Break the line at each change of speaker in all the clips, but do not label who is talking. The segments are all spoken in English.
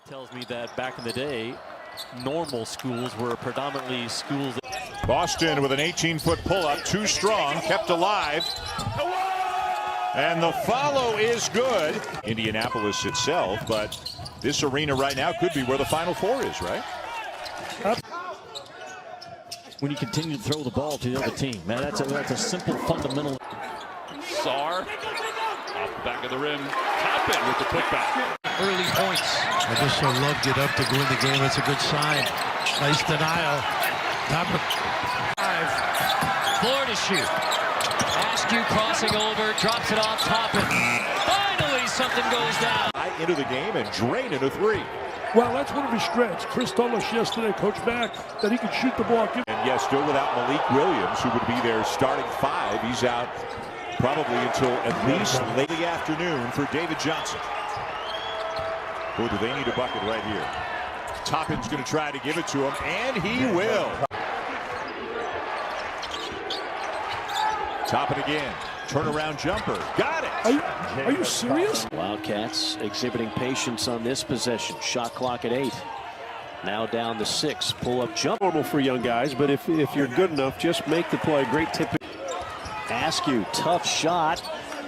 tells me that back in the day, normal schools were predominantly schools.
Boston with an 18-foot pull-up, too strong, kept alive. And the follow is good. Indianapolis itself, but this arena right now could be where the Final Four is, right?
When you continue to throw the ball to the other team, man, that's a simple fundamental.
Saar off the back of the rim. Toppin with the putback.
Early points. I just so loved it up to go in the game. That's a good sign. Nice denial. Toppin.
Floor to shoot. Askew crossing over, drops it off. Toppin. Finally, something goes down.
Into the game and drain into three.
Well, that's one of his strengths. Chris told us yesterday, Coach Mack, that he could shoot the ball.
And yes, still without Malik Williams, who would be their starting five. He's out probably until at least late in the afternoon for David Johnson. Boy, do they need a bucket right here. Toppin's going to try to give it to him, and he will. Toppin again. Turnaround jumper. Got it.
Are you serious?
Wildcats exhibiting patience on this possession. Shot clock at 8. Now down to 6. Pull-up jump.
Normal for young guys, but if you're good enough, just make the play. Great tip.
Askew, tough shot.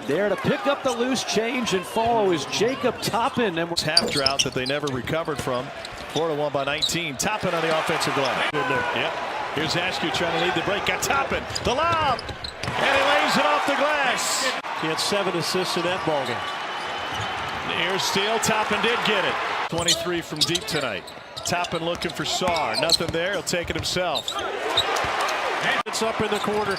There to pick up the loose change and follow is Jacob Toppin. And
half drought that they never recovered from. 4-1 by 19. Toppin on the offensive glass. Yep. Here's Askew trying to lead the break. Got Toppin. The lob. And he lays it off the glass.
He had 7 assists in that ballgame.
Here's steal. Toppin did get it. 23 from deep tonight. Toppin looking for Saar. Nothing there. He'll take it himself.
And it's up in the corner.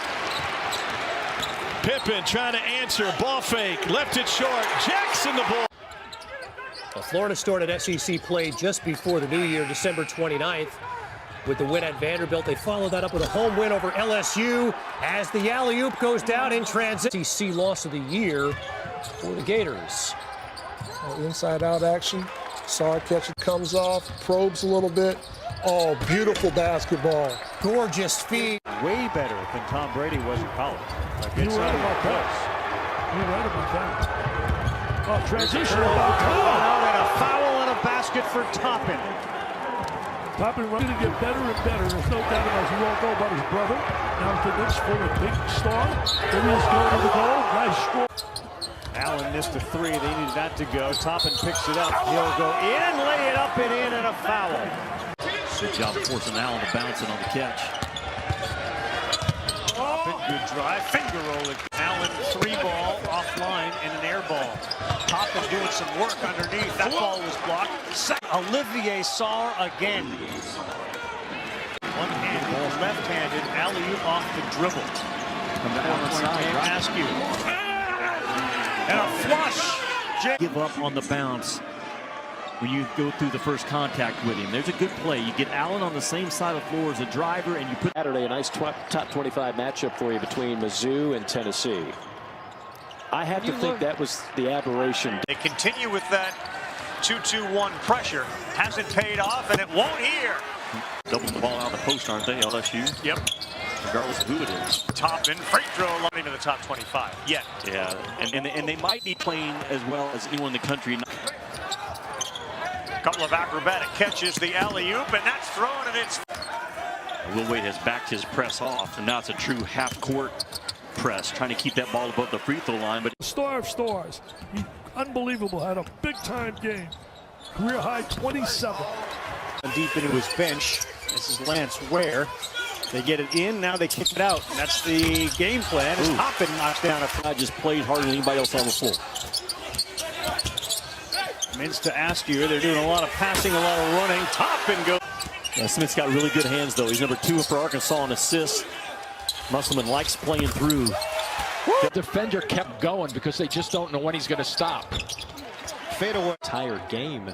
Pippen trying to answer. Ball fake. Left it short. Jackson the ball.
Florida started SEC play just before the new year, December 29th. With the win at Vanderbilt, they followed that up with a home win over LSU as the alley-oop goes down in transit. SEC loss of the year for the Gators.
Inside-out action. Saar catch it, comes off, probes a little bit. Oh, beautiful basketball.
Gorgeous feed.
Way better than Tom Brady was in college.
You're right about that. You're right about that. Oh, transition about
Out and a foul and a basket for Toppin.
Toppin going to get better and better. There's no doubt about it. You all know about his brother. Now to the Knicks for a big star. Then he's going to the goal. Nice score.
Allen missed a 3. They needed that to go. Toppin picks it up. He'll go in, lay it up and in, and a foul.
Good job forcing Allen to bounce it on the catch.
Toppin, good drive. Finger rolling. Allen, 3-ball offline and an air ball. Toppin doing some work underneath. That ball was blocked. Olivier Saar again. One-handed, left-handed, alley-oop off the dribble.
From the outside, right?
Askew. And a flush.
Give up on the bounce when you go through the first contact with him. There's a good play. You get Allen on the same side of the floor as a driver, and you put
Saturday a nice top 25 matchup for you between Mizzou and Tennessee. I have to think that was the aberration.
They continue with that 2-2-1 pressure. Hasn't paid off, and it won't here.
Double the ball out of the post, aren't they, LSU?
Yep.
Regardless of who it is.
Toppin, free throw line into the top 25. Yet.
Yeah, and they might be playing as well as anyone in the country.
A couple of acrobatic catches, the alley-oop, and that's thrown, and it's...
Will Wade has backed his press off, and now it's a true half-court press, trying to keep that ball above the free throw line. But
Star of stars. He, unbelievable. Had a big-time game. Career high 27.
Deep into his bench. This is Lance Ware. They get it in, now they kick it out. And that's the game plan. As Toppin knocks down a...
I just played harder than anybody else on the floor.
Mintz to Askew. They're doing a lot of passing, a lot of running. Toppin goes.
Yeah, Smith's got really good hands, though. He's number 2 for Arkansas in assists. Musselman likes playing through.
The defender kept going because they just don't know when he's going to stop.
Fadeaway.
Tired game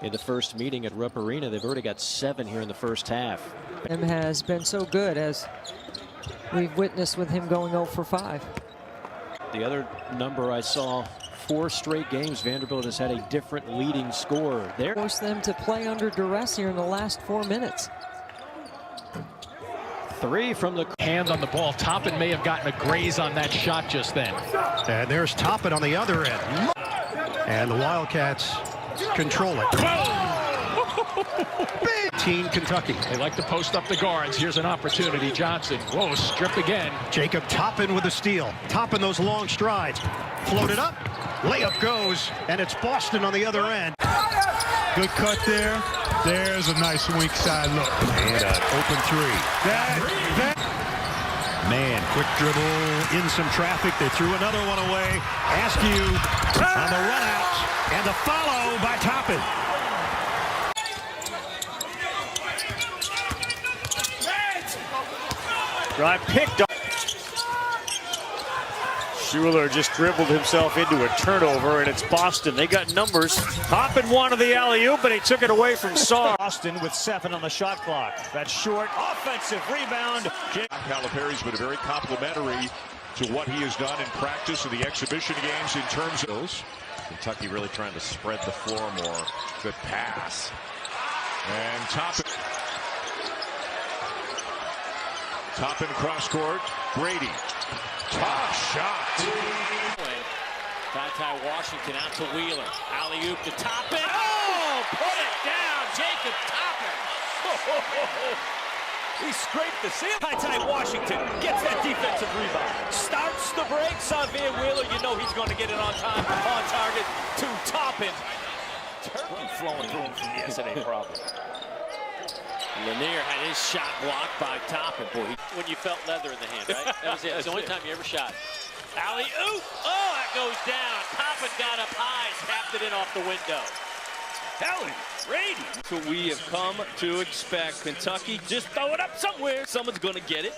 in the first meeting at Rupp Arena. They've already got 7 here in the first half.
Has been so good, as we've witnessed with him going 0 for 5.
The other number I saw, 4 straight games Vanderbilt has had a different leading scorer. There
forced them to play under duress here in the last 4 minutes.
3 from the
Hand on the ball. Toppin may have gotten a graze on that shot just then.
And there's Toppin on the other end. And the Wildcats control it.
Team Kentucky.
They like to post up the guards. Here's an opportunity. Johnson. Whoa, stripped again.
Jacob Toppin with a steal. Toppin those long strides. Floated up. Layup goes. And it's Boston on the other end.
Good cut there. There's a nice wink side look.
And an open three. Man, quick dribble, in some traffic. They threw another one away. Askew on the run out. And the follow by Toppin.
Drive picked up. Schuler just dribbled himself into a turnover, and it's Boston. They got numbers. Toppin wanted the alley-oop, but he took it away from Saar. Boston with 7 on the shot clock. That's short. Offensive rebound.
Calipari's been very complimentary to what he has done in practice and the exhibition games in terms of those.
Kentucky really trying to spread the floor more. Good pass.
And Toppin cross court. Brady. Top shot.
Ty Washington out to Wheeler. Alley-oop to Toppin. Oh, put it down. Jacob Toppin.
He scraped the ceiling. Ty Washington gets that defensive rebound. Starts the break. Xavier Wheeler, you know he's going to get it on time, on target to Toppin. Turkey flowing through him from yesterday, probably.
Lanier had his shot blocked by Toppin. Boy, when you felt leather in the hand, right? That was it. It was the only time you ever shot. Alley-oop! Oh, that goes down. Toppin got up high, tapped it in off the window.
Helen Brady.
So we have come to expect. Kentucky, just throw it up somewhere. Someone's going to get it.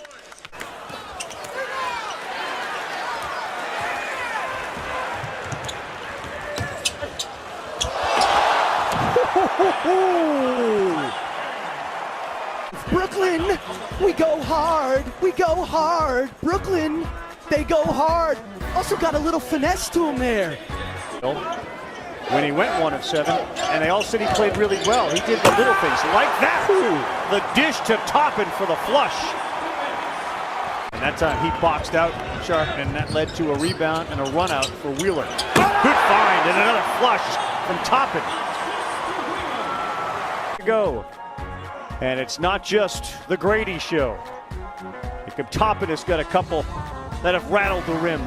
Brooklyn, we go hard. We go hard. Brooklyn, they go hard. Also got a little finesse to him there.
When he went 1 of 7, and they all said he played really well. He did the little things like that. The dish to Toppin for the flush. And that time he boxed out Sharp, and that led to a rebound and a run out for Wheeler. Good find and another flush from Toppin. Go. And it's not just the Grady show. Jacob Toppin has got a couple that have rattled the rim.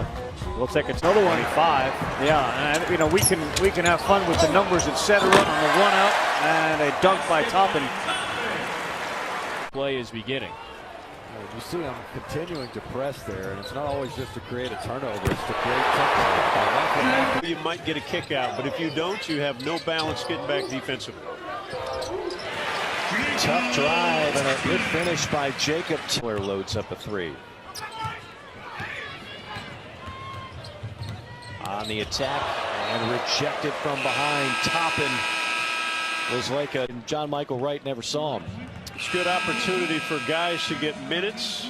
Looks like it's another 25. Yeah, and you know we can have fun with the numbers, etc. on the run out and a dunk by Toppin.
Play is beginning.
You see him continuing to press there, and it's not always just to create a turnover, it's to create tempo.
You might get a kick out, but if you don't, you have no balance getting back defensively.
Tough drive and a good finish by Jacob. Taylor loads up a 3. On the attack and rejected from behind. Toppin was like a John Michael Wright never saw him.
It's a good opportunity for guys to get minutes.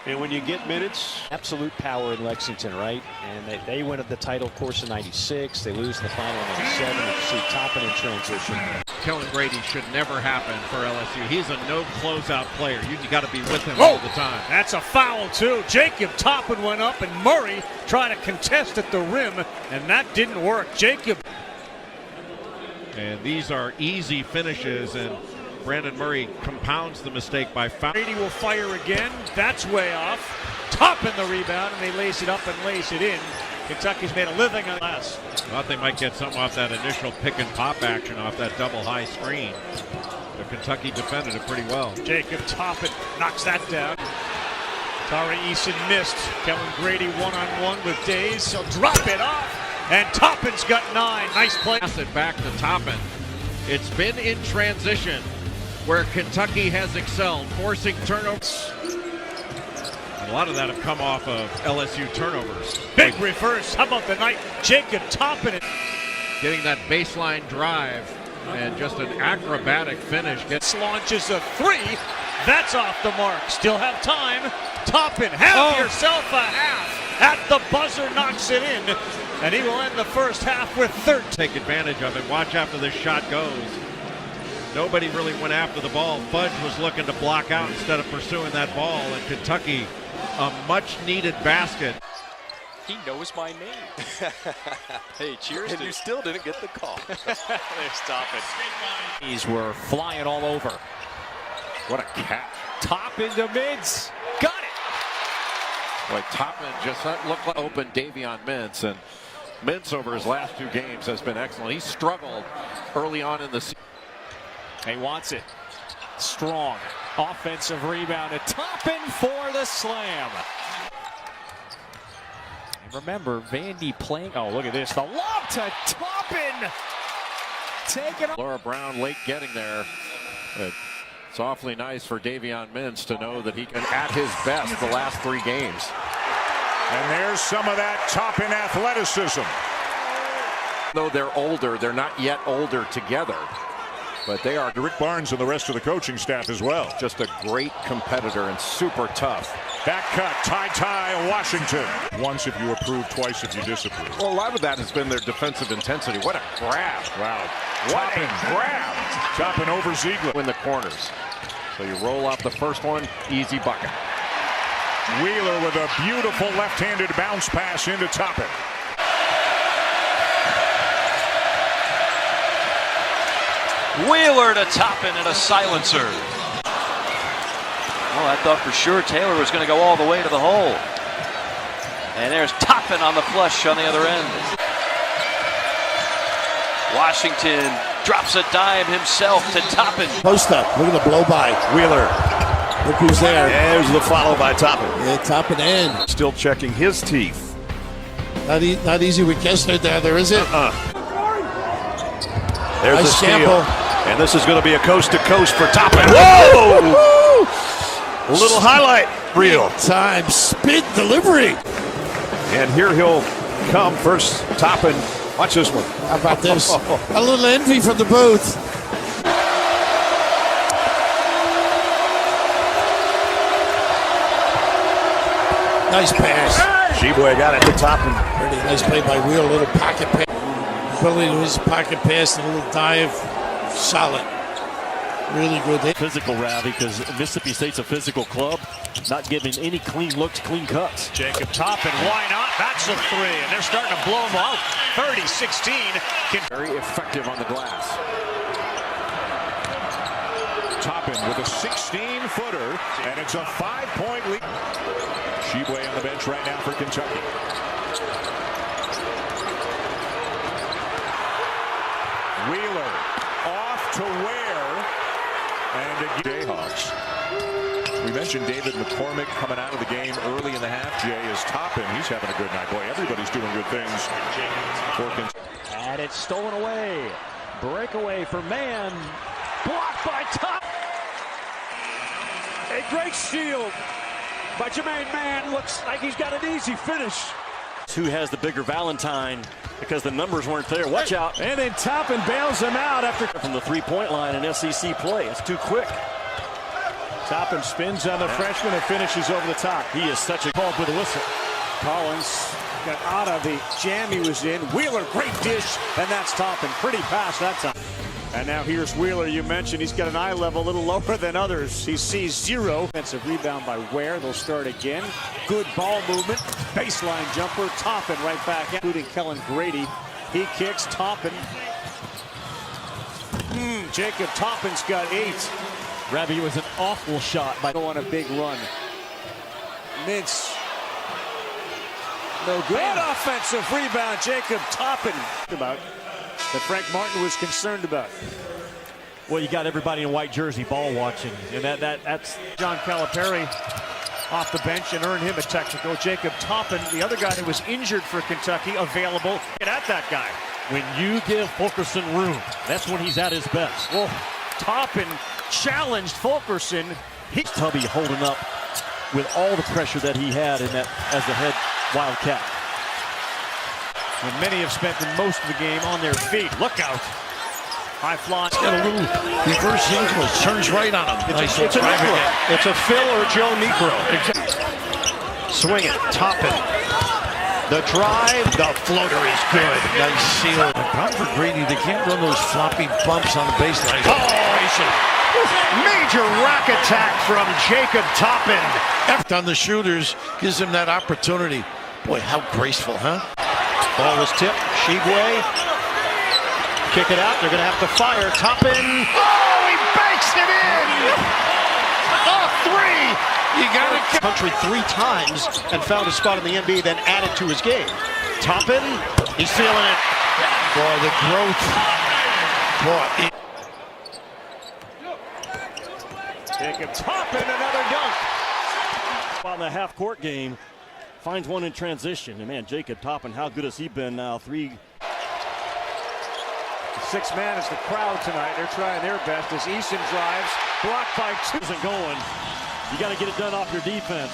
And when you get minutes,
absolute power in Lexington, right? And they win at the title course in '96. They lose in the final in '97. You see Toppin in transition.
Killing Grady should never happen for LSU. He's a no closeout player. You got to be with him all the time.
That's a foul too. Jacob Toppin went up, and Murray tried to contest at the rim, and that didn't work. Jacob.
And these are easy finishes, and Brandon Murray compounds the mistake by foul.
Brady will fire again. That's way off. Toppin the rebound, and they lace it up and lace it in. Kentucky's made a living on last.
Thought they might get something off that initial pick and pop action off that double high screen. But Kentucky defended it pretty well.
Jacob Toppin knocks that down. Tari Eason missed. Kellen Grady one-on-one with Days. He'll drop it off, and Toppin's got 9. Nice play.
Pass it back to Toppin. It's been in transition where Kentucky has excelled, forcing turnovers. And a lot of that have come off of LSU turnovers.
Big reverse. How about the night? Jacob Toppin
getting that baseline drive and just an acrobatic finish.
Launches a 3. That's off the mark. Still have time. Toppin, have yourself a half. At the buzzer, knocks it in. And he will end the first half with 13.
Take advantage of it. Watch after this shot goes. Nobody really went after the ball. Fudge was looking to block out instead of pursuing that ball. And Kentucky, a much-needed basket.
He knows my name. Hey, cheers.
And you still didn't get the call.
There's Toppin.
These were flying all over.
What a catch.
Toppin to Mintz. Got it.
Boy, Toppin just looked like open Davion Mintz, and Mintz over his last 2 games has been excellent. He struggled early on in the season.
He wants it. Strong offensive rebound to Toppin for the slam. And remember, Vandy playing. Oh, look at this. The lob to Toppin. Taking
Laura Brown late getting there. But it's awfully nice for Davion Mintz to know that he can at his best the last 3 games.
And there's some of that Toppin athleticism.
Though they're older, they're not yet older together. But they are.
Rick Barnes and the rest of the coaching staff as well.
Just a great competitor and super tough.
Back cut, tie Washington. Once if you approve, twice if you disapprove.
Well, a lot of that has been their defensive intensity. What a grab.
Wow. What a grab. Toppin over Ziegler.
In the corners. So you roll out the first one, easy bucket.
Wheeler with a beautiful left-handed bounce pass into Toppin.
Wheeler to Toppin and a silencer. Oh, I thought for sure Taylor was going to go all the way to the hole. And there's Toppin on the flush on the other end. Washington drops a dime himself to Toppin.
Post up. Look at the blow by.
Wheeler.
Look who's there.
There's the follow by Toppin.
Yeah, Toppin in.
Still checking his teeth.
Not easy with Kessler down there, is it?
There's
nice
the steal.
sample.
And this is going to be a coast-to-coast for Toppin. Whoa! A little highlight reel.
Time spin delivery.
And here he'll come first. Toppin. Watch this one.
How about this? A little envy from the booth. Nice pass.
Sheboy got it to Toppin.
Pretty nice play by Wheel. A little pocket pass. Ability to his pocket pass and a little dive. Solid. Really good.
Physical, Ravi, because Mississippi State's a physical club, not giving any clean looks, clean cuts.
Jacob Toppin, why not? That's a 3, and they're starting to blow him out. 30-16.
Very effective on the glass.
Toppin with a 16-footer, and it's a 5-point lead. Sheboy on the bench right now for Kentucky. Wheeler off to Ware, and again, Jayhawks. We mentioned David McCormick coming out of the game early in the half. Jay is Toppin. He's having a good night. Boy, everybody's doing good things for Kentucky.
And it's stolen away. Breakaway for Mann. Blocked by Toppin. A great steal by Jermaine Mann. Looks like he's got an easy finish.
Who has the bigger Valentine because the numbers weren't there. Watch out.
And then Toppin bails him out after
from the three-point line in SEC play. It's too quick.
Toppin spins on the freshman and finishes over the top.
He is such a call with a whistle.
Collins got out of the jam he was in. Wheeler, great dish, and that's Toppin. Pretty pass that time. And now here's Wheeler. You mentioned he's got an eye level a little lower than others. He sees 0. Offensive rebound by Ware. They'll start again. Good ball movement. Baseline jumper. Toppin right back, including Kellen Grady. He kicks. Toppin. Jacob Toppin's got 8.
Ravi, was an awful shot by
go on a big run. Mintz. No good. Good offensive rebound. Jacob Toppin. That Frank Martin was concerned about.
Well, you got everybody in white jersey ball watching, and that's
John Calipari off the bench and earned him a technical. Jacob Toppin, the other guy that was injured for Kentucky, available. Get at that guy.
When you give Fulkerson room, that's when he's at his best.
Well, Toppin challenged Fulkerson.
He's Tubby holding up with all the pressure that he had in that as the head Wildcat.
And many have spent the most of the game on their feet. Look out. High fly.
Got a little reverse ankle. Turns right on him.
It's a Negro. It's a Phil or Joe Negro.
Swing it. Toppin. The drive. The floater is good.
Nice seal. The problem for Grady, they can't run those floppy bumps on the baseline.
Major rack attack from Jacob Toppin.
On the shooters gives him that opportunity. Boy, how graceful, huh?
Ball was tipped. Shibwe. Kick it out. They're going to have to fire. Toppin. Oh, he banks it in! Off three! You got to country 3 times and found a spot in the NBA, then added to his game. Toppin, he's feeling it.
Boy, the growth. Boy,
Jacob Toppin, another dunk. On the half-court game, finds one in transition. And man, Jacob Toppin, how good has he been now? 3.
The 6th man is the crowd tonight. They're trying their best as Eason drives. Blocked by 2.
Isn't going. You got to get it done off your defense.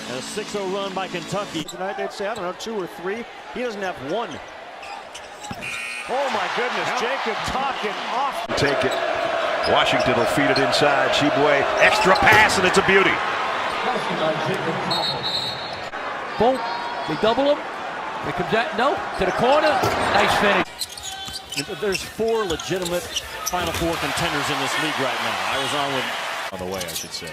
And a 6-0 run by Kentucky.
Tonight they'd say, I don't know, 2 or 3. He doesn't have 1. Oh my goodness, Jacob Toppin off.
Take it. Washington will feed it inside. Shibwe, extra pass, and it's a beauty.
Boom. They double him. Here comes that. No. To the corner. Nice finish.
There's 4 legitimate Final Four contenders in this league right now. I was on the way, I should say.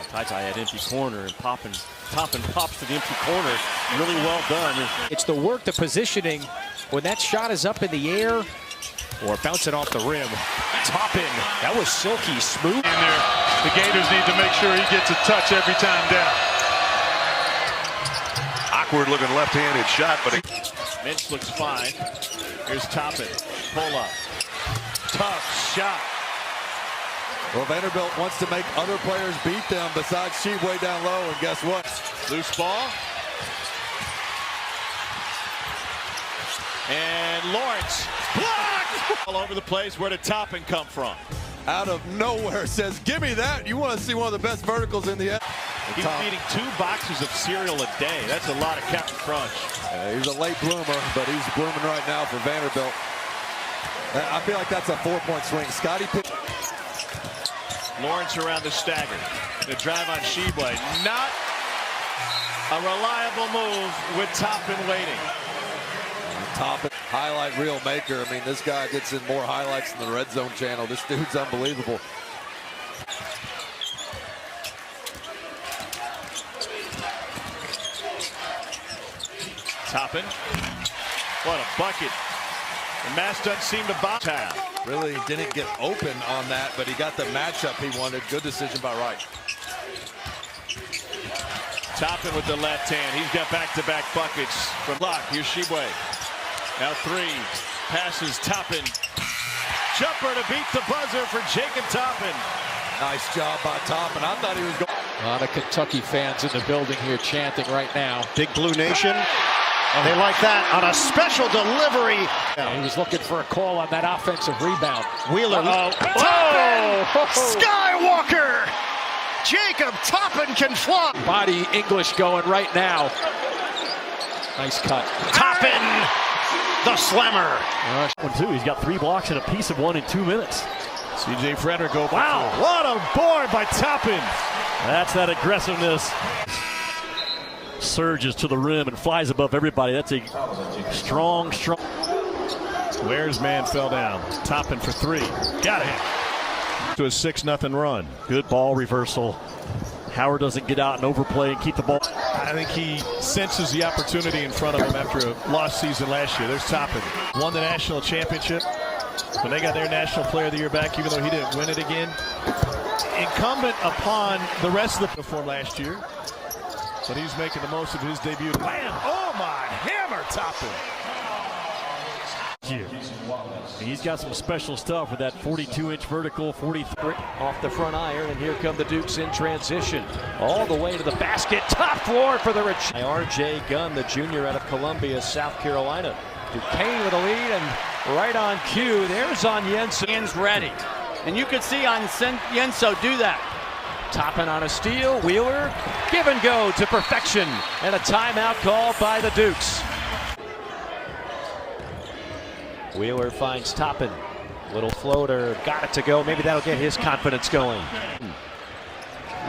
Taitai had empty corner, and Toppin pops to the empty corner. Really well done.
It's the work, the positioning, when that shot is up in the air or bouncing off the rim. Toppin, that was silky smooth.
In there, the Gators need to make sure he gets a touch every time down. Awkward looking left-handed shot, but
Mitch looks fine. Here's Toppin. Pull up. Tough shot.
Well, Vanderbilt wants to make other players beat them besides Shibwe down low, and guess what?
loose ball. And Lawrence blocked all over the place. Where did Toppin come from?
Out of nowhere says, give me that. You want to see one of the best verticals in the
He's eating 2 boxes of cereal a day. That's a lot of Captain Crunch.
He's a late bloomer, but he's blooming right now for Vanderbilt. I feel like that's a 4-point swing. Scotty picked.
Lawrence around the stagger. The drive on Shibwe. Not a reliable move with Toppin waiting.
Toppin, highlight reel maker. I mean, this guy gets in more highlights than the Red Zone channel. This dude's unbelievable.
Toppin. What a bucket. The Mass doesn't seem to box out.
Really didn't get open on that, but he got the matchup he wanted. Good decision by Wright.
Toppin with the left hand. He's got back-to-back buckets from block. Here's Shibwe. Now 3. Passes Toppin. Jumper to beat the buzzer for Jacob Toppin.
Nice job by Toppin. I thought he was going.
A lot of Kentucky fans in the building here chanting right now.
Big Blue Nation. They like that on a special delivery.
He was looking for a call on that offensive rebound.
Wheeler. Toppin! Skywalker! Jacob Toppin can fly.
Body English going right now. Nice cut.
Toppin, the slammer.
1-2. He's got 3 blocks and a piece of 1 in 2 minutes.
C.J. Frederick over.
Wow, what a board by Toppin. That's that aggressiveness. Surges to the rim and flies above everybody. That's a strong.
Ware's man fell down. Toppin for 3. Got it. To a 6-0 run.
Good ball reversal. Howard doesn't get out and overplay and keep the ball.
I think he senses the opportunity in front of him after a lost season last year. There's Toppin. Won the national championship when they got their National Player of the Year back, even though he didn't win it again. Incumbent upon the rest of the perform last year. But he's making the most of his debut. Bam! Oh my hammer, Toppin.
He's got some special stuff with that 42-inch vertical, 43
off the front iron, and here come the Dukes in transition. All the way to the basket, top floor for the R.J. Gunn, the junior out of Columbia, South Carolina. Duquesne with a lead, and right on cue, there's on Yenso.
Hands ready. And you could see on Yenso do that.
Toppin on a steal, Wheeler, give and go to perfection, and a timeout called by the Dukes. Wheeler finds Toppin, little floater, got it to go, maybe that'll get his confidence going.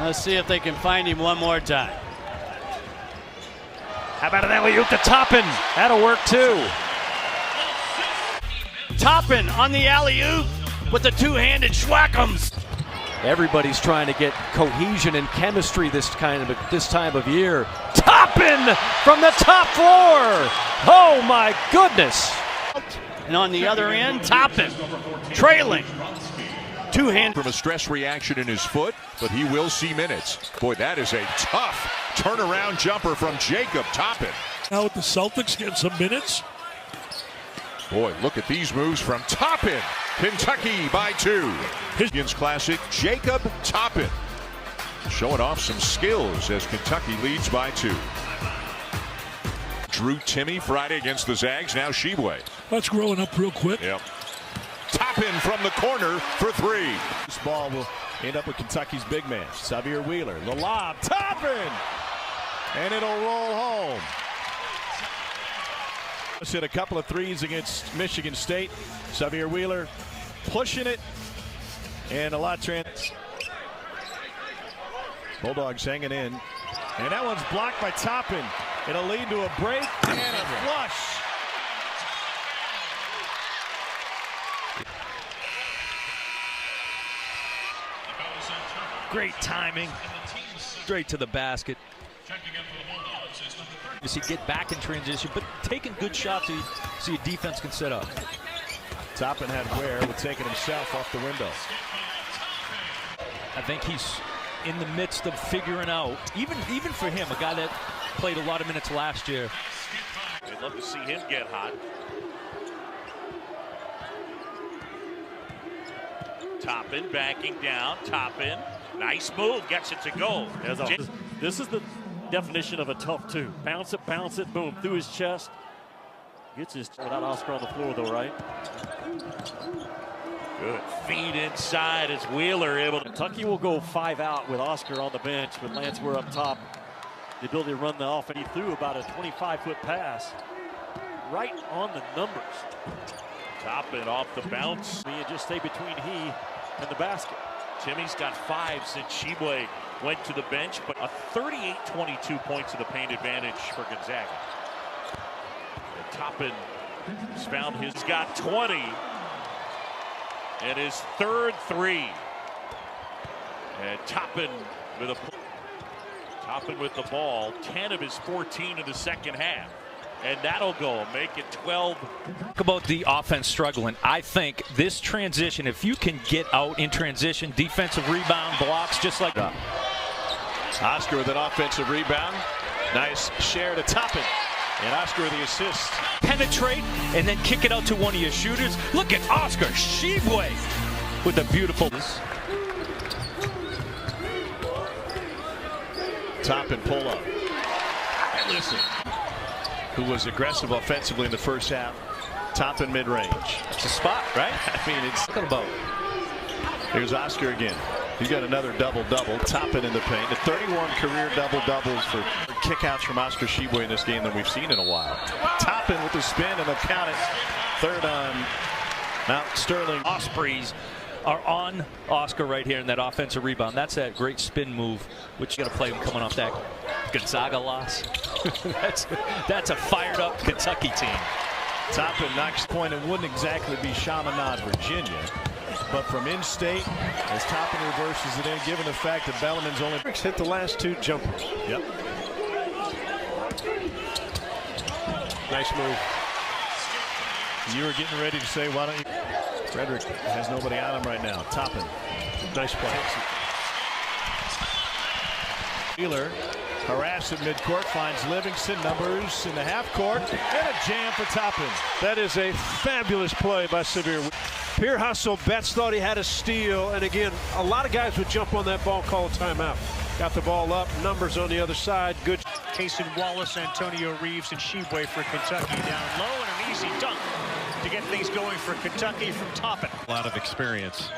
Let's see if they can find him one more time.
How about an alley-oop to Toppin? That'll work too.
Toppin on the alley-oop with the 2-handed schwack'ems.
Everybody's trying to get cohesion and chemistry this time of year. Toppin! Toppin from the top floor. Oh my goodness.
And on the other end, Toppin trailing. Two-hand
from a stress reaction in his foot, but he will see minutes. Boy, that is a tough turnaround jumper from Jacob Toppin.
Now with the Celtics getting some minutes.
Boy, look at these moves from Toppin. Kentucky by 2. Higgins classic, Jacob Toppin. Showing off some skills as Kentucky leads by 2. Drew Timme Friday against the Zags, now Sheboy.
That's growing up real quick.
Yep. Toppin from the corner for 3.
This ball will end up with Kentucky's big man, Xavier Wheeler. The lob, Toppin! And it'll roll home. Hit a couple of threes against Michigan State. Xavier Wheeler pushing it. And a lot trans. Bulldogs hanging in. And that one's blocked by Toppin. It'll lead to a break and a flush.
Great timing. Straight to the basket. You see, get back in transition, but taking good shots so your defense can set up.
Toppin had Ware with taking himself off the window.
I think he's in the midst of figuring out, even for him, a guy that played a lot of minutes last year.
They'd love to see him get hot. Toppin backing down. Toppin, nice move, gets it to go.
This is the definition of a tough 2. Bounce it, boom, through his chest. Gets his without Oscar on the floor though, right?
Good feed inside as Wheeler able to.
Kentucky will go 5 out with Oscar on the bench, with Lance Ware up top. The ability to run the offense. He threw about a 25-foot pass right on the numbers.
Toppin off the bounce.
And just stay between he and the basket.
Timmy's got 5 since Sheboy went to the bench, but a 38-22 points to the paint advantage for Gonzaga. And Toppin has found his. He's got 20 and his 3rd 3. And Toppin with the ball, 10 of his 14 in the second half. And that'll go, make it 12.
Talk about the offense struggling. I think this transition, if you can get out in transition, defensive rebound, blocks, just like that.
Oscar with an offensive rebound. Nice share to Toppin. And Oscar with the assist.
Penetrate and then kick it out to one of your shooters. Look at Oscar Sheboy with a beautiful.
Toppin pull up. Listen. Who was aggressive offensively in the first half. Toppin mid-range.
It's a spot, right?
I mean, it's
talking about.
Here's Oscar again. He's got another double-double. Toppin in the paint. The 31 career double-doubles for kickouts from Oscar Sheboy in this game that we've seen in a while. Toppin with the spin, and they'll count it. 3rd on Mount Sterling.
Ospreys are on Oscar right here in that offensive rebound. That's that great spin move, which you got to play him coming off that Gonzaga loss. that's a fired up Kentucky team.
Toppin knocks point. It wouldn't exactly be Chaminade, Virginia, but from in-state, as Toppin reverses it in, given the fact that Bellarmine's only
Hit the last 2 jumpers.
Yep.
Nice move.
You were getting ready to say, why don't you? Frederick has nobody on him right now. Toppin.
Nice play.
Wheeler harassed at midcourt, finds Livingston, numbers in the half court, and a jam for Toppin.
That is a fabulous play by Xavier. Pure hustle. Betts thought he had a steal, and again, a lot of guys would jump on that ball, call a timeout. Got the ball up, numbers on the other side. Good.
Cason Wallace, Antonio Reeves, and Sheboy for Kentucky down low, and an easy dunk to get things going for Kentucky from Toppin.
A lot of experience.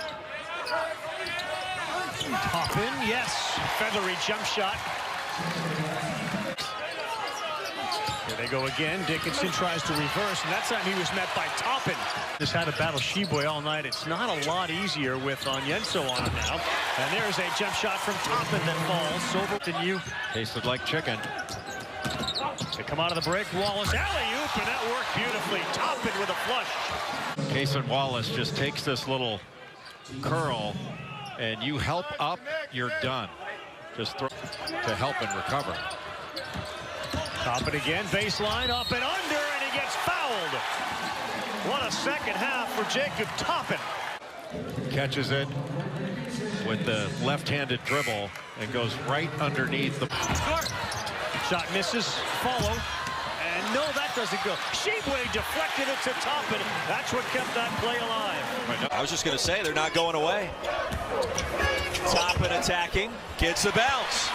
Toppin, yes. Feathery jump shot. Here they go again. Dickinson tries to reverse, and that time he was met by Toppin. Just had to battle Sheboy all night. It's not a lot easier with Onyenso on him now. And there's a jump shot from Toppin that falls. Sober than you.
Tasted like chicken.
They come out of the break. Wallace alley-oop, and that worked beautifully. Toppin with a flush.
Cason Wallace just takes this little curl, and you help up, you're done. Just throw to help and recover.
Toppin again, baseline, up and under, and he gets fouled. What a second half for Jacob Toppin.
Catches it with the left-handed dribble and goes right underneath the...
Shot misses, follow, and no, that doesn't go. Shebue deflected it to Toppin. That's what kept that play alive.
I was just going to say, they're not going away. Toppin attacking, gets a bounce.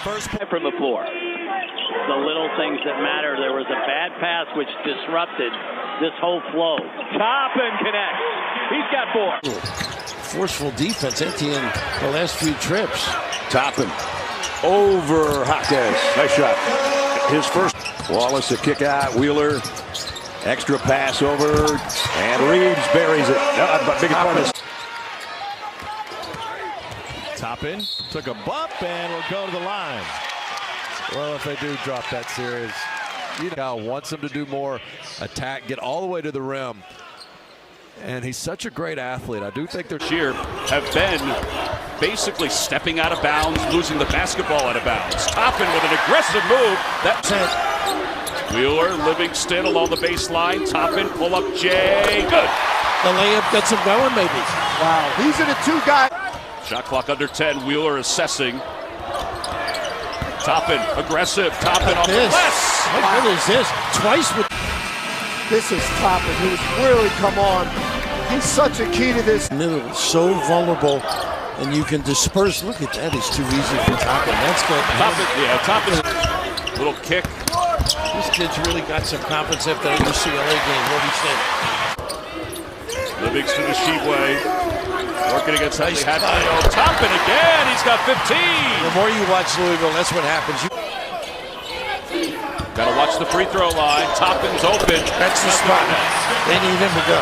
First point
from the floor. The little things that matter. There was a bad pass which disrupted this whole flow. Toppin connects. He's got 4.
Forceful defense at the end the last few trips.
Toppin over Hager. Nice shot. His first. Wallace a kick out. Wheeler. Extra pass over. And Reeves buries it. Big point.
Toppin took a bump and will go to the line. Well, if they do drop that series, you know, wants them to do more attack, get all the way to the rim. And he's such a great athlete. I do think they're
here have been basically stepping out of bounds, losing the basketball out of bounds. Toppin with an aggressive move. That's it. Wheeler, Livingston along the baseline. Toppin, pull up Jay. Good.
The layup gets him going, maybe.
Wow, these are the two guys.
Shot clock under 10. Wheeler assessing. Toppin aggressive. Toppin off the press.
What is this? Twice with.
This is Toppin, who's really come on. He's such a key to this.
Middle, so vulnerable, and you can disperse. Look at that, it's too easy for Toppin. That's good.
Toppin, little kick.
This kid's really got some confidence after that UCLA game. What he said.
Livingston to Shebue. Working against Nice Toppin again. He's got 15.
The more you watch Louisville, that's what happens.
Got to watch the free throw line. Toppin's open.
That's the spot. They need him to go.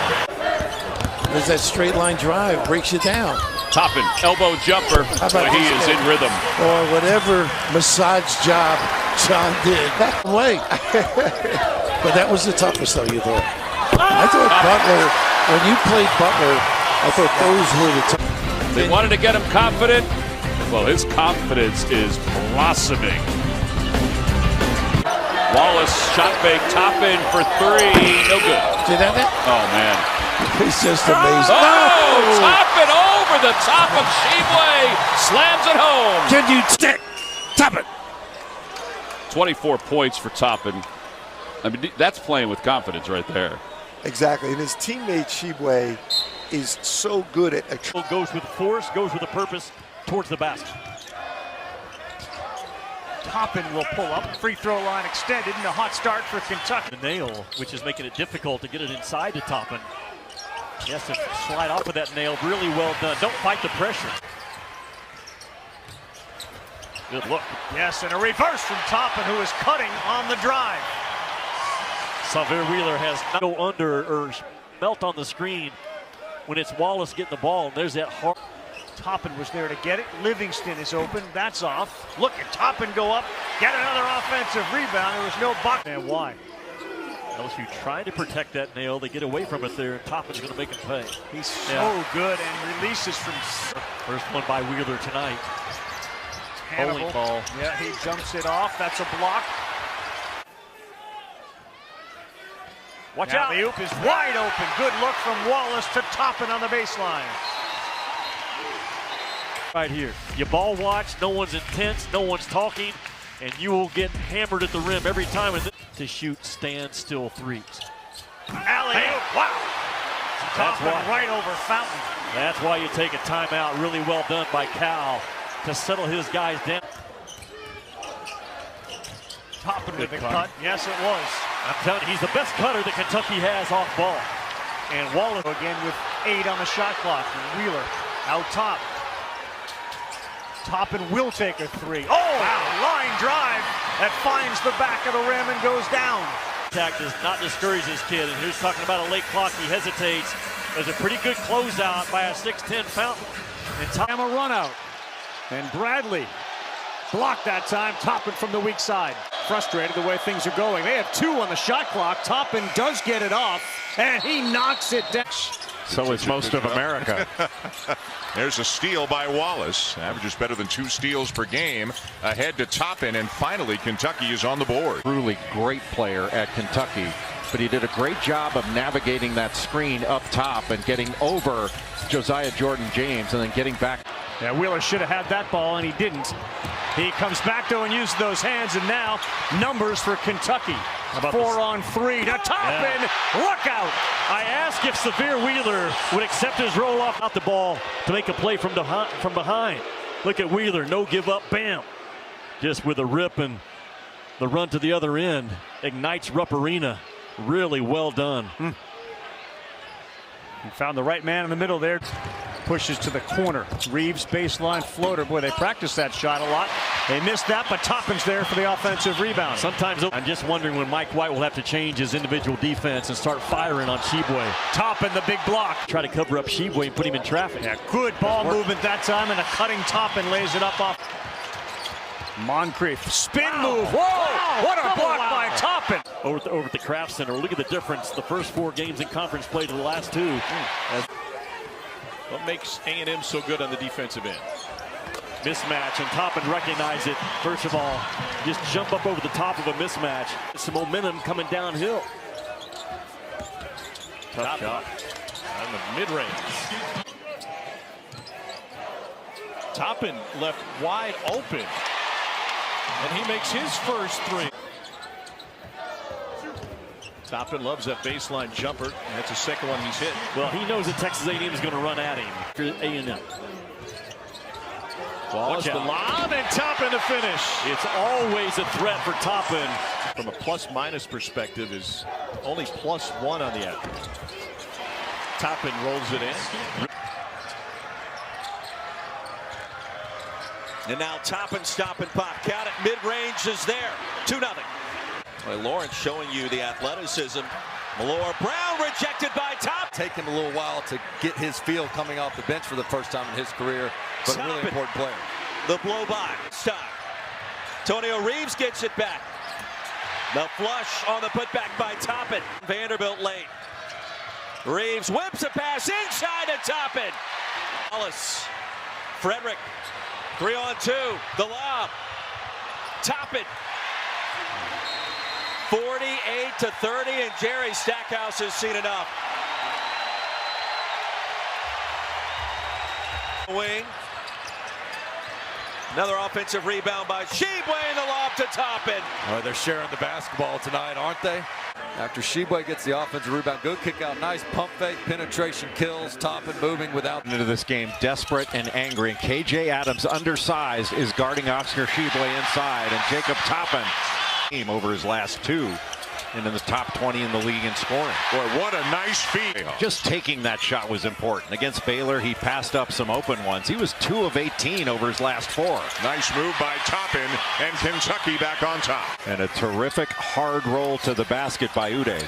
There's that straight line drive, breaks you down.
Toppin, elbow jumper. He is in rhythm.
Or whatever massage job John did. That way. But that was the toughest, though, you thought. I thought Butler, when you played Butler, I thought those were the toughest.
They wanted to get him confident. Well, his confidence is blossoming. Wallace, shot fake, Toppin for 3, no good.
See that?
Oh, man.
He's just amazing.
Oh, Toppin over the top of Shebue, slams it home.
Can you stick? Toppin.
24 points for Toppin. I mean, that's playing with confidence right there.
Exactly, and his teammate Shebue is so good at.
Goes with force, goes with a purpose towards the basket. Toppin will pull up, free throw line extended, and a hot start for Kentucky. The nail, which is making it difficult to get it inside to Toppin. He has to slide off of that nail, really well done. Don't fight the pressure. Good look. Yes, and a reverse from Toppin, who is cutting on the drive. Xavier Wheeler has not go under or melt on the screen when it's Wallace getting the ball. And there's that hard. Toppin was there to get it. Livingston is open. That's off. Look at Toppin go up. Get another offensive rebound. There was no buck. And why? LSU trying to protect that nail. They get away from it there. Toppin's going to make it pay. He's so good and releases from. First one by Wheeler tonight. Bowling ball. Yeah, he jumps it off. That's a block. Watch out. The oop is wide open. Good look from Wallace to Toppin on the baseline. Right here. You ball watch, no one's intense, no one's talking, and you will get hammered at the rim every time to shoot standstill threes. Alley-oop, wow! Toppin right over Fountain. That's why you take a timeout. Really well done by Cal to settle his guys down. Toppin with the cut. Yes, it was. I'm telling you, he's the best cutter that Kentucky has off ball. And Wallace again with 8 on the shot clock. And Wheeler out top. Toppin will take a 3. Oh, wow. Line drive that finds the back of the rim and goes down. Attack does not discourage this kid. And here's talking about a late clock. He hesitates. There's a pretty good closeout by a 6'10 Fountain. And Toppin a run out. And Bradley blocked that time. Toppin from the weak side. Frustrated the way things are going. They have 2 on the shot clock. Toppin does get it off, and he knocks it down.
So is most of America.
There's a steal by Wallace. Averages better than 2 steals per game. Ahead to Toppin, and finally Kentucky is on the board.
Truly great player at Kentucky, but he did a great job of navigating that screen up top and getting over Josiah Jordan-James and then getting back.
Yeah, Wheeler should have had that ball, and he didn't. He comes back, though, and uses those hands, and now numbers for Kentucky. 4 on 3 to Toppin. Yeah. Look out!
I asked if Severe Wheeler would accept his roll off out the ball to make a play from behind. Look at Wheeler, no give up, bam. Just with a rip and the run to the other end. Ignites Rupp Arena. Really well done.
He found the right man in the middle there. Pushes to the corner. Reeves baseline floater. Boy, they practiced that shot a lot. They missed that, but Toppin's there for the offensive rebound.
Sometimes I'm just wondering when Mike White will have to change his individual defense and start firing on Sheboy.
Toppin, the big block.
Try to cover up Sheboy and put him in traffic.
Yeah, good ball movement that time, and a cutting Toppin lays it up off. Moncrief, spin move. Whoa! Wow. What a block by Toppin.
Over at the Kraft Center. Look at the difference. The first 4 games in conference play to the last 2.
What makes A&M so good on the defensive end?
Mismatch, and Toppin recognized it. First of all, just jump up over the top of a mismatch. Some momentum coming downhill. Tough shot.
On the mid-range. Toppin left wide open. And he makes his first 3. Toppin loves that baseline jumper. And that's the second one he's hit.
Well, he knows that Texas A&M is going to run at him for A&M.
Wallace the lob, and Toppin to finish.
It's always a threat for Toppin.
From a plus-minus perspective, is only +1 on the average. Toppin rolls it in.
And now Toppin stop and pop. Count it. Mid-range is there. 2-0. Well, Lawrence showing you the athleticism. Malore Brown rejected by Toppin.
Taking a little while to get his feel coming off the bench for the first time in his career, but a really important player.
The blow by. Stop. Antonio Reeves gets it back. The flush on the putback by Toppin. Vanderbilt late. Reeves whips a pass inside to Toppin. Wallace. Frederick. 3 on 2. The lob. Toppin. 48-30, and Jerry Stackhouse has seen enough. Wing. Another offensive rebound by Sheboy, and the lob to Toppin.
Oh, they're sharing the basketball tonight, aren't they? After Sheboy gets the offensive rebound, good kick out, nice pump fake, penetration kills, Toppin moving without.
Into this game, desperate and angry. And KJ Adams, undersized, is guarding Oscar Sheboy inside, and Jacob Toppin over his last 2 and in the top 20 in the league in scoring.
Boy, what a nice feed.
Just taking that shot was important. Against Baylor, he passed up some open ones. He was 2 of 18 over his last 4.
Nice move by Toppin, and Kentucky back on top.
And a terrific hard roll to the basket by Uday.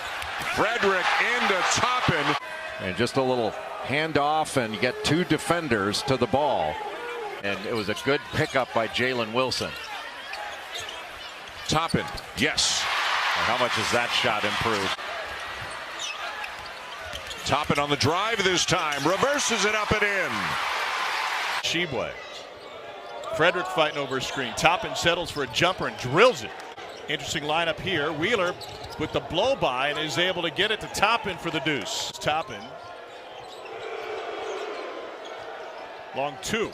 Frederick into Toppin.
And just a little handoff, and you get 2 defenders to the ball. And it was a good pickup by Jalen Wilson.
Toppin, yes.
How much has that shot improved?
Toppin on the drive this time, reverses it up and in.
Sheboy. Frederick fighting over a screen. Toppin settles for a jumper and drills it. Interesting lineup here. Wheeler with the blow by and is able to get it to Toppin for the deuce. Toppin. Long 2.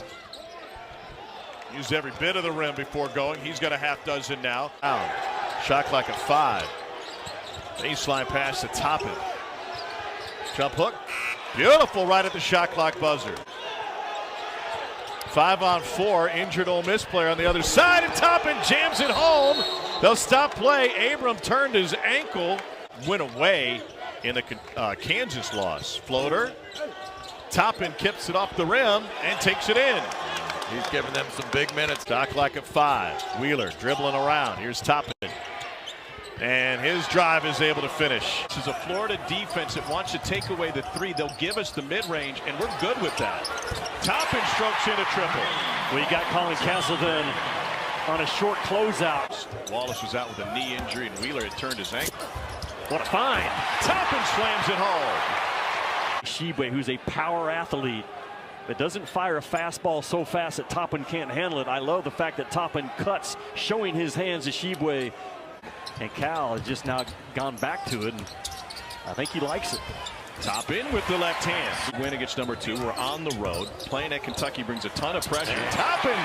Used every bit of the rim before going. He's got a half dozen now. Shot clock at 5. Baseline pass to Toppin. Jump hook. Beautiful right at the shot clock buzzer. 5 on 4. Injured Ole Miss player on the other side, and Toppin jams it home. They'll stop play. Abram turned his ankle. Went away in the Kansas loss. Floater. Toppin kips it off the rim and takes it in.
He's giving them some big minutes.
Shot clock at 5. Wheeler dribbling around. Here's Toppin. And his drive is able to finish. This is a Florida defense that wants to take away the 3. They'll give us the mid-range, and we're good with that. Toppin strokes in a triple.
We got Colin Castleton on a short closeout.
Wallace was out with a knee injury, and Wheeler had turned his ankle.
What a find.
Toppin slams it home.
Shibwe, who's a power athlete, but doesn't fire a fastball so fast that Toppin can't handle it. I love the fact that Toppin cuts, showing his hands to Shibwe. And Cal has just now gone back to it, and I think he likes it.
Toppin with the left hand. Win against number 2. We're on the road. Playing at Kentucky brings a ton of pressure. Toppin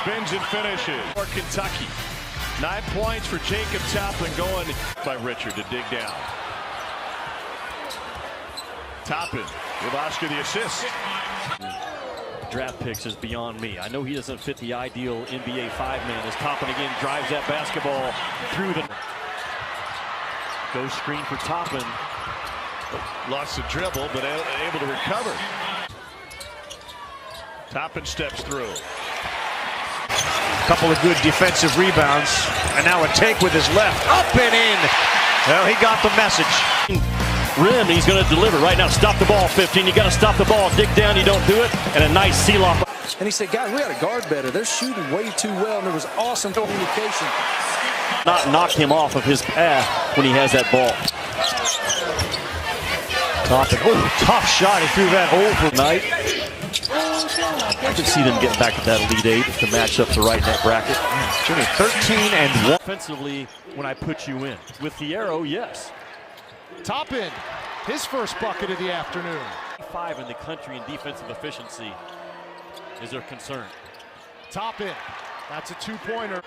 spins and finishes for Kentucky. 9 points for Jacob Toppin, going by Richard to dig down. Toppin with Oscar the assist.
Draft picks is beyond me. I know he doesn't fit the ideal NBA 5-man as Toppin again drives that basketball through the... Goes screen for Toppin.
Lost the dribble, but able to recover. Toppin steps through.
Couple of good defensive rebounds, and now a take with his left, up and in. Well, he got the message.
Rim, he's going to deliver right now. Stop the ball, 15. You got to stop the ball. Dig down, you don't do it. And a nice seal off.
And he said, guys, we got to guard better. They're shooting way too well, and there was awesome communication.
Not knock him off of his path when he has that ball.
Toppin, tough shot. He threw that overnight.
I could see them getting back to that Elite Eight if the matchup's right in that bracket.
Jimmy, 13 and 1.
Offensively, when I put you in. With Fierro, yes.
Toppin, his first bucket of the afternoon.
5 in the country in defensive efficiency is their concern.
Toppin, that's a 2-pointer.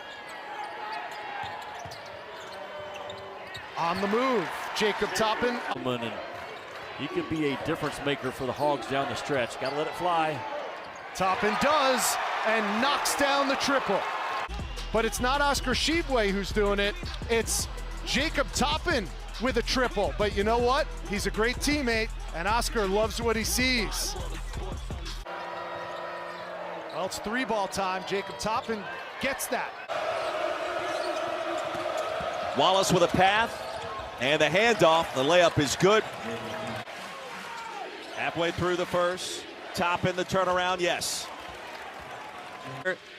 On the move, Jacob Toppin.
And he could be a difference maker for the Hogs down the stretch. Got to let it fly.
Toppin does, and knocks down the triple. But it's not Oscar Shibwe who's doing it. It's Jacob Toppin with a triple. But you know what? He's a great teammate, and Oscar loves what he sees. Well, it's 3-ball time. Jacob Toppin gets that.
Wallace with a path, and the handoff. The layup is good. Halfway through the first. Toppin the turnaround, yes.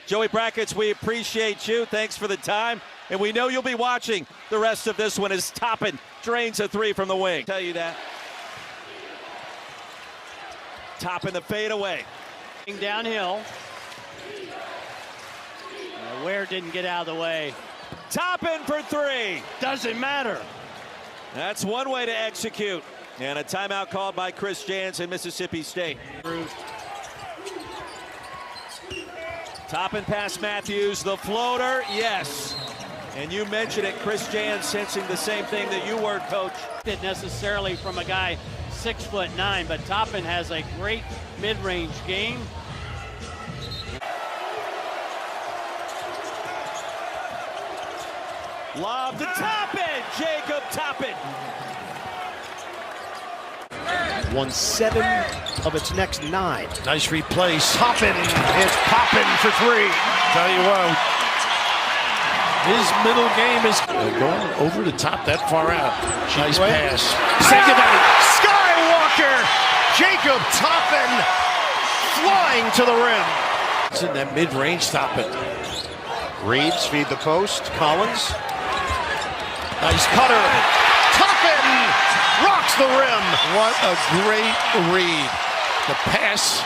Joey Brackets, we appreciate you. Thanks for the time. And we know you'll be watching the rest of this one as Toppin drains a 3 from the wing. Tell you that. Toppin the fadeaway.
Downhill. Ware didn't get out of the way.
Toppin for 3.
Doesn't matter.
That's one way to execute. And a timeout called by Chris Jansen, Mississippi State. Toppin past Matthews, the floater, yes. And you mentioned it, Chris Jansen sensing the same thing that you were, Coach.
Not necessarily from a guy 6'9", but Toppin has a great mid-range game.
Lob to Toppin, Jacob Toppin.
Won 7 of its next 9.
Nice replace.
Toppin is popping for 3.
Tell you what, his middle game is going over the top that far out. Nice pass.
Second Skywalker, Jacob Toppin flying to the rim.
It's in that mid-range. Toppin.
Reeves feed the post. Collins. Nice cutter. Toppin rocks the rim.
What a great read. The pass.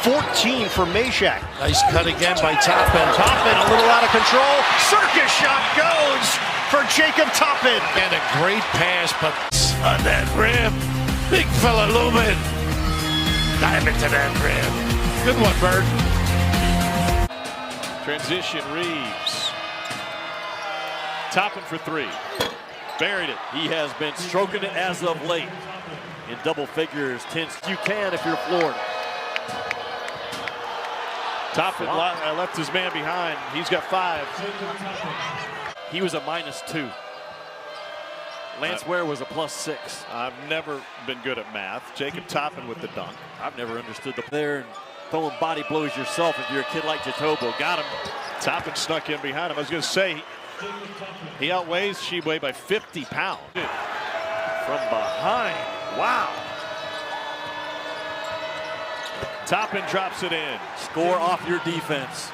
14 for Meshack.
Nice cut again by Toppin.
Toppin a little out of control. Circus shot goes for Jacob Toppin.
And a great pass, but on that rim. Big fella Lumen. Dive into that rim. Good one, Bird.
Transition, Reeves. Toppin for 3.
Buried it. He has been stroking it as of late. In double figures, 10. You can if you're Florida.
Toppin left his man behind. He's got 5.
He was a -2. Lance Ware was a +6.
I've never been good at math. Jacob Toppin with the dunk.
I've never understood the there and throwing body blows yourself if you're a kid like Jatobo. Got him.
Toppin snuck in behind him. I was going to say, he outweighs Shibwe by 50 pounds.
From behind. Wow.
Toppin drops it in.
Score off your defense.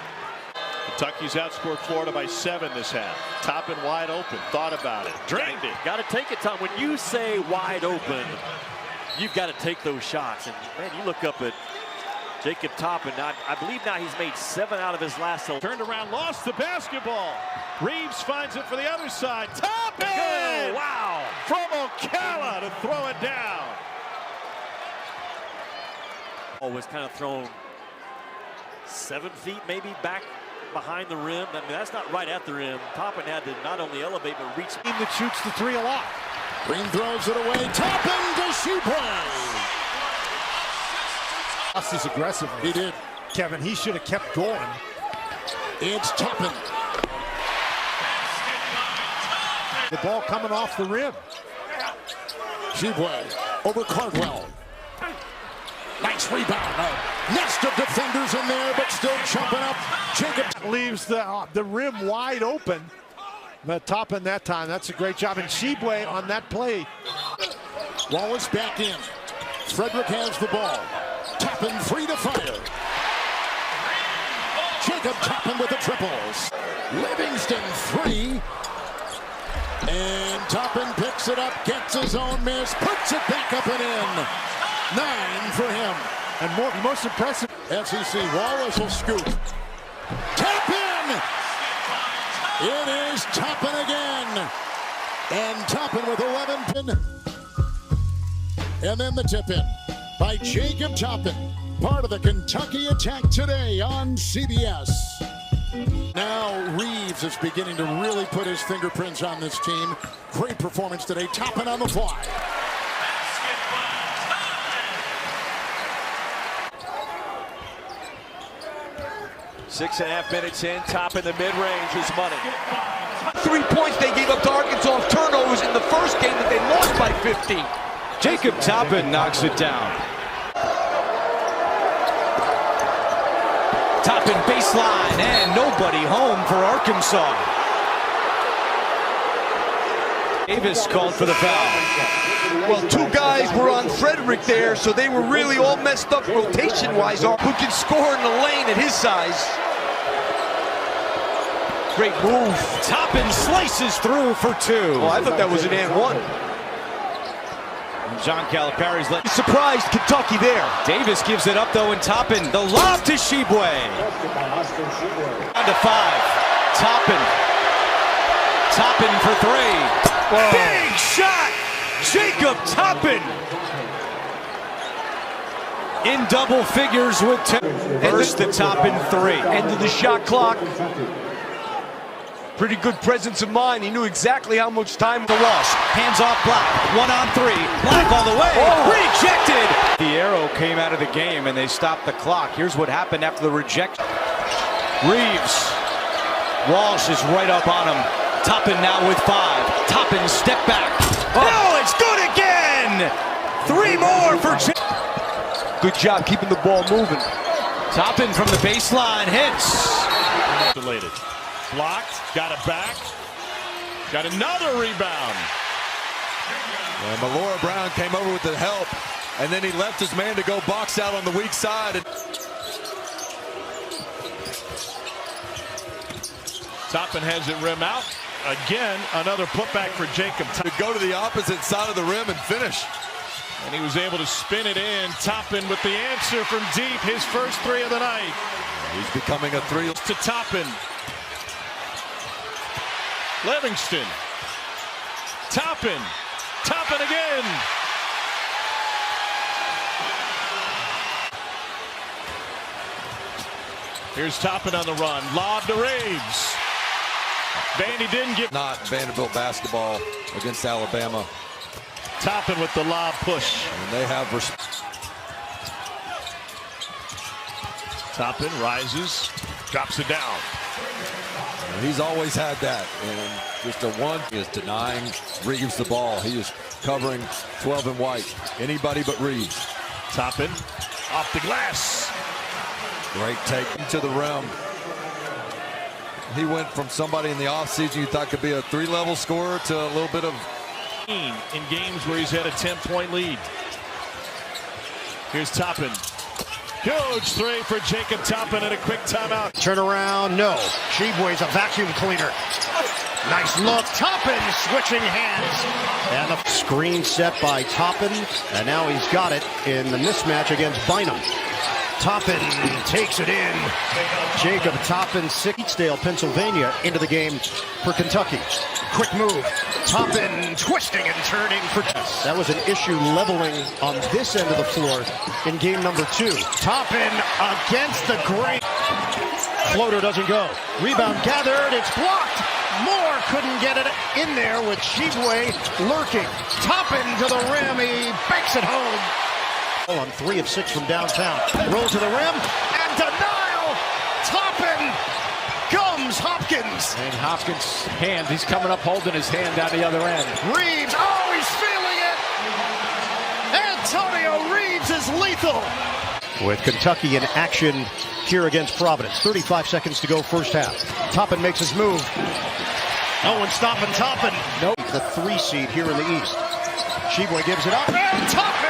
Kentucky's outscored Florida by 7 this half. Toppin wide open. Thought about it. Drained it.
Got to take it, Tom. When you say wide open, You've got to take those shots. And, man, you look up at Jacob Toppin. I believe now he's made 7 out of his last.
Turned around, lost the basketball. Reeves finds it for the other side. Toppin!
Oh, wow.
From Ocala to throw it down.
Was kind of thrown 7 feet maybe back behind the rim. I mean, that's not right at the rim. Toppin had to not only elevate but reach.
Team that shoots the 3 a lot.
Green throws it away. Toppin to Sheboygan.
Lost his aggressiveness.
He did.
Kevin, he should have kept going.
It's Toppin.
The ball coming off the rim.
Sheboygan over Cardwell. Nice rebound. A nest of defenders in there, but still jumping up. Jacob
leaves the rim wide open. But Toppin that time, that's a great job. And Sheboygan on that play.
Wallace back in. Frederick has the ball. Toppin free to fire. Jacob Toppin with the triples. Livingston 3. And Toppin picks it up, gets his own miss, puts it back up and in. 9 for him.
And most impressive.
SEC Wallace will scoop. Toppin! It is Toppin again. And Toppin with 11. And then the tip in by Jacob Toppin. Part of the Kentucky attack today on CBS. Now Reeves is beginning to really put his fingerprints on this team. Great performance today. Toppin on the fly.
6.5 minutes in, Toppin the mid-range is money.
3 points they gave up to Arkansas turnovers in the first game that they lost by 50.
Jacob Toppin knocks it down.
Toppin baseline and nobody home for Arkansas.
Davis called for the foul.
Well, 2 guys were on Frederick there, so they were really all messed up rotation-wise. Who can score in the lane at his size? Great move. Toppin slices through for 2.
Oh, I thought that was an and 1. And John Calipari's let.
Surprised Kentucky there.
Davis gives it up though, and Toppin. The lob to Sheboygan.
On to 5. Toppin. Toppin for 3. Whoa. Big shot. Jacob Toppin. In double figures with 10. First the Toppin 3. End of the shot clock. Pretty good presence of mind. He knew exactly how much time to Walsh. Hands off Black. 1 on 3. Black all the way. Oh. Rejected.
The arrow came out of the game and they stopped the clock. Here's what happened after the rejection.
Reeves. Walsh is right up on him. Toppin now with 5. Toppin step back. Oh, it's good again. 3 more for Good job keeping the ball moving. Toppin from the baseline hits.
Delayed. Blocked, got it back, got another rebound.
And Malora Brown came over with the help, and then he left his man to go box out on the weak side.
Toppin has it rim out. Again, another putback for Jacob.
To go to the opposite side of the rim and finish.
And he was able to spin it in. Toppin with the answer from deep, his first 3 of the night.
He's becoming a 3.
To Toppin. Livingston. Toppin. Toppin again. Here's Toppin on the run. Lob to Reeves. Vandy didn't get.
Not Vanderbilt basketball against Alabama.
Toppin with the lob push.
And they have.
Toppin rises, drops it down.
He's always had that, and just a 1 is denying Reeves the ball. He is covering 12 in white. Anybody but Reeves.
Toppin off the glass.
Great take to the rim. He went from somebody in the offseason you thought could be a 3-level scorer to a little bit of
in games where he's had a 10-point lead. Here's Toppin. Huge 3 for Jacob Toppin and a quick timeout.
Turn around, no. Sheboygan's a vacuum cleaner. Nice look. Toppin switching hands. And a screen set by Toppin. And now he's got it in the mismatch against Bynum. Toppin takes it in. Jacob Toppin, Eastdale, Pennsylvania, into the game for Kentucky. Quick move. Toppin twisting and turning for. That was an issue leveling on this end of the floor in game number 2. Toppin against the grain. Floater doesn't go. Rebound gathered. It's blocked. Moore couldn't get it in there with Shibwe lurking. Toppin to the rim. He banks it home. On 3 of 6 from downtown. Roll to the rim and denial. Toppin comes Hopkins.
And Hopkins' hand, he's coming up holding his hand down the other end.
Reeves, oh, he's feeling it. Antonio Reeves is lethal. With Kentucky in action here against Providence. 35 seconds to go first half. Toppin makes his move. No one's stopping Toppin. Nope. The 3 seed here in the East. Shibwe gives it up. And Toppin